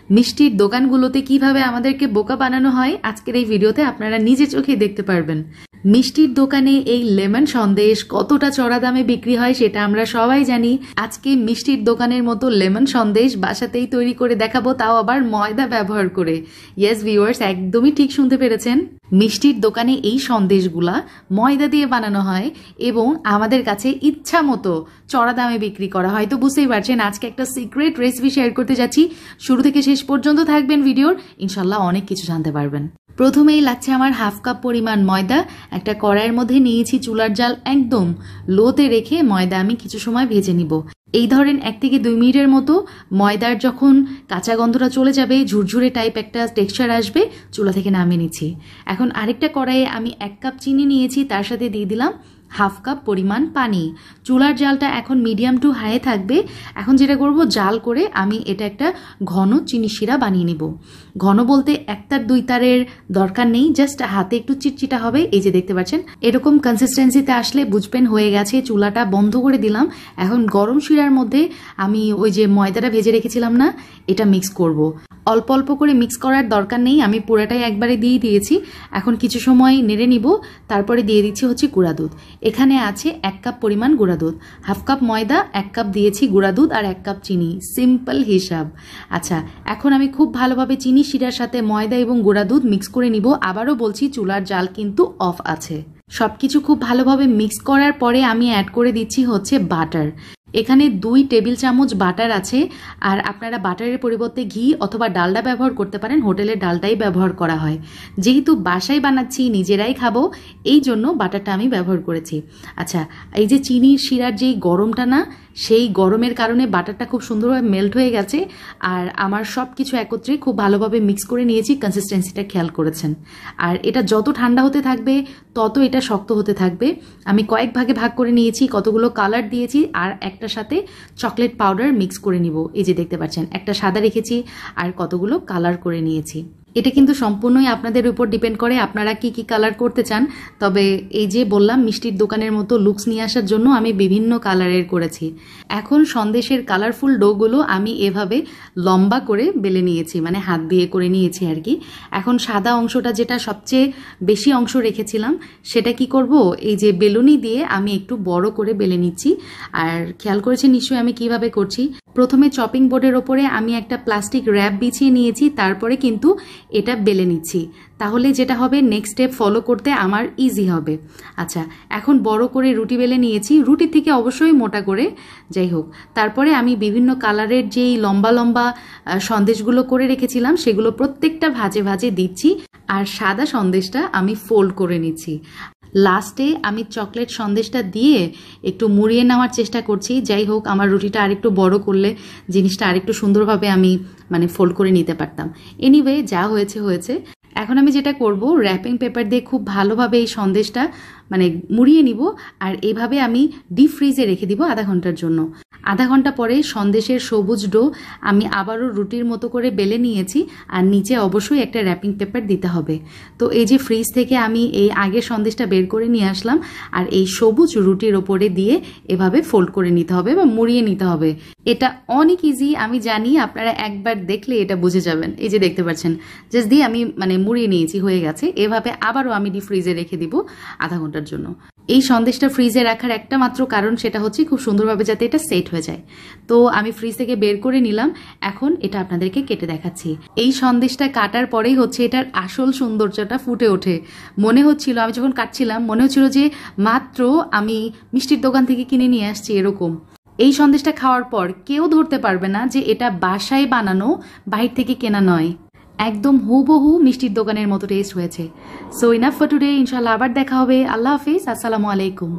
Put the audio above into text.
মিষ্টির দোকানগুলোতে কিভাবে আমাদেরকে বোকা বানানো হয় আজকের এই ভিডিওতে আপনারা নিজে চোখে দেখতে পারবেন। মিষ্টির দোকানে এই লেমন সন্দেশ কতটা চড়া দামে বিক্রি হয় সেটা আমরা সবাই জানি। আজকে মিষ্টির দোকানের মতো লেমন সন্দেশ বাসাতেই তৈরি করে দেখাবো, তাও আবার ময়দা ব্যবহার করে। ইয়েস ভিউয়ার্স, একদমই ঠিক শুনতে পেরেছেন। মিষ্টির দোকানে এই সন্দেশগুলা ময়দা দিয়ে বানানো হয় এবং আমাদের কাছে ইচ্ছা মতো চড়া দামে বিক্রি করা হয়। তো বুঝতেই পারছেন আজকে একটা সিক্রেট রেসিপি শেয়ার করতে যাচ্ছি। শুরু থেকে শেষ পর্যন্ত থাকবেন ভিডিওর, ইনশাল্লাহ অনেক কিছু জানতে পারবেন। প্রথমেই লাগছে আমার হাফ কাপ পরিমাণ ময়দা। একটা কড়াইয়ের মধ্যে নিয়েছি চুলার জাল একদম লোতে রেখে ময়দা আমি কিছু সময় ভেজে নিব। এই ধরেন 1 থেকে 2 মিনিটের মতো ময়দার যখন কাঁচা গন্ধটা চলে যাবে, ঝুরঝুরে টাইপ একটা টেক্সচার আসবে, চুলা থেকে নামিয়ে নিচ্ছি। এখন আরেকটা কড়াইয়ে আমি 1 কাপ চিনি নিয়েছি, তার সাথে দিয়ে দিলাম হাফ কাপ পরিমাণ পানি। চুলার জালটা এখন মিডিয়াম টু হাই থাকবে। এখন যেটা করব, জাল করে আমি এটা একটা ঘন চিনি শিরা বানিয়ে নিব। ঘন বলতে 1 তার 2 তারের দরকার নেই, জাস্ট হাতে একটু চিটচিটা হবে। এই যে দেখতে পাচ্ছেন এরকম কনসিস্টেন্সিতে আসলে বুঝবেন হয়ে গেছে। চুলাটা বন্ধ করে দিলাম। এখন গরম শিরার মধ্যে আমি ওই যে ময়দাটা ভেজে রেখেছিলাম না, এটা মিক্স করব। অল্প অল্প করে মিক্স করার দরকার নেই, আমি পুরাটাই একবারে দিয়ে দিয়েছি। এখন কিছু সময় নেড়ে নিব, তারপরে দিয়ে দিচ্ছি হচ্ছে গুঁড়া দুধ। এখানে আছে 1 কাপ পরিমাণ গুঁড়া দুধ। হাফ কাপ ময়দা, 1 কাপ দিয়েছি গুঁড়া দুধ আর 1 কাপ চিনি, সিম্পল হিসাব। আচ্ছা, এখন আমি খুব ভালোভাবে চিনি শিরার সাথে ময়দা এবং গুঁড়া দুধ মিক্স করে নিব। আবারও বলছি চুলার জাল কিন্তু অফ আছে। সবকিছু খুব ভালোভাবে মিক্স করার পরে আমি অ্যাড করে দিচ্ছি হচ্ছে বাটার। এখানে 2 টেবিল চামচ বাটার আছে, আর আপনারা বাটারের পরিবর্তে ঘি অথবা ডালডা ব্যবহার করতে পারেন। হোটেলের ডালটাই ব্যবহার করা হয়। যেহেতু বাসায় বানাচ্ছি, নিজেরাই খাবো, এই জন্য বাটারটা আমি ব্যবহার করেছি। আচ্ছা, এই যে চিনির শিরার যেই গরমটা না, সেই গরমের কারণে বাটারটা খুব সুন্দরভাবে মেল্ট হয়ে গেছে। আর আমার সব কিছু একত্রে খুব ভালোভাবে মিক্স করে নিয়েছি। কনসিস্টেন্সিটা খেয়াল করেছেন। আর এটা যত ঠান্ডা হতে থাকবে তত এটা শক্ত হতে থাকবে। আমি কয়েক ভাগে ভাগ করে নিয়েছি, কতগুলো কালার দিয়েছি আর একটার সাথে চকলেট পাউডার মিক্স করে নিব। এই যে দেখতে পাচ্ছেন একটা সাদা রেখেছি আর কতগুলো কালার করে নিয়েছি। এটা কিন্তু সম্পূর্ণই আপনাদের উপর ডিপেন্ড করে আপনারা কি কি কালার করতে চান। তবে এই যে বললাম মিষ্টির দোকানের মতো লুকস নিয়ে আসার জন্য আমি বিভিন্ন কালারের করেছি। এখন সন্দেশের কালারফুল ডোগুলো আমি এভাবে লম্বা করে বেলে নিয়েছি, মানে হাত দিয়ে করে নিয়েছি আর কি। এখন সাদা অংশটা যেটা সবচেয়ে বেশি অংশ রেখেছিলাম, সেটা কি করব, এই যে বেলুনি দিয়ে আমি একটু বড় করে বেলে নিচ্ছি। আর খেয়াল করেছি নিশ্চয়ই আমি কিভাবে করছি। প্রথমে চপিং বোর্ডের ওপরে আমি একটা প্লাস্টিক র্যাপ বিছিয়ে নিয়েছি, তারপরে কিন্তু এটা বেলে নিচ্ছি। তাহলে যেটা হবে, নেক্সট স্টেপ ফলো করতে আমার ইজি হবে। আচ্ছা, এখন বড় করে রুটি বেলে নিয়েছি, রুটির থেকে অবশ্যই মোটা করে, যাই হোক। তারপরে আমি বিভিন্ন কালারের যেই লম্বা লম্বা সন্দেশগুলো করে রেখেছিলাম, সেগুলো প্রত্যেকটা ভাজে ভাজে দিচ্ছি। আর সাদা সন্দেশটা আমি ফোল্ড করে নিচ্ছি। লাস্টে আমি চকলেট সন্দেশটা দিয়ে একটু মুড়িয়ে নেওয়ার চেষ্টা করছি। যাই হোক, আমার রুটিটা আরেকটু বড় করলে জিনিসটা আরেকটু সুন্দরভাবে আমি ফোল্ড করে নিতে পারতাম। এনিওয়ে, যা হয়েছে হয়েছে। এখন আমি যেটা করব, র্যাপিং পেপার দিয়ে খুব ভালোভাবে এই সন্দেশটা মুড়িয়ে নিব। আর এইভাবে আমি ডিপ ফ্রিজে রেখে দিব আধা ঘন্টার জন্য। আধা ঘন্টা পরে সন্দেশের সবুজ ডো আমি আবারও রুটির মতো করে বেলে নিয়েছি, আর নিচে অবশ্যই একটা র্যাপিং পেপার দিতে হবে। তো এই যে ফ্রিজ থেকে আমি এই আগের সন্দেশটা বের করে নিয়ে আসলাম, আর এই সবুজ রুটির ওপরে দিয়ে এভাবে ফোল্ড করে নিতে হবে বা মুড়িয়ে নিতে হবে। এটা অনেক ইজি, আমি জানি। আপনারা একবার দেখলে এটা বুঝে যাবেন। এই যে দেখতে পাচ্ছেন, জাস্ট দিয়ে আমি মুড়িয়ে নিয়েছি, হয়ে গেছে। এভাবে আবারও আমি ডিপ ফ্রিজে রেখে দিব আধা ঘন্টার জন্য। এই সন্দেশটা ফ্রিজে রাখার একটা মাত্র কারণ, সেটা হচ্ছে খুব সুন্দরভাবে যাতে এটা সেট হয়ে যায়। তো আমি ফ্রিজ থেকে বের করে নিলাম। এখন এটা আপনাদেরকে কেটে দেখাচ্ছি। এই সন্দেশটা কাটার পরেই হচ্ছে এটার আসল সৌন্দর্যটা ফুটে ওঠে। মনে হচ্ছিল, আমি যখন কাটছিলাম মনে হচ্ছিল যে মাত্র আমি মিষ্টির দোকান থেকে কিনে নিয়ে আসছি এরকম। এই সন্দেশটা খাওয়ার পর কেউ ধরতে পারবে না যে এটা বাসায় বানানো, বাইরে থেকে কেনা নয়। একদম হুবহু মিষ্টির দোকানের মতো টেস্ট হয়েছে। So enough for today. ইনশাআল্লাহ আবার দেখা হবে। আল্লাহ হাফিজ, আসসালামু আলাইকুম।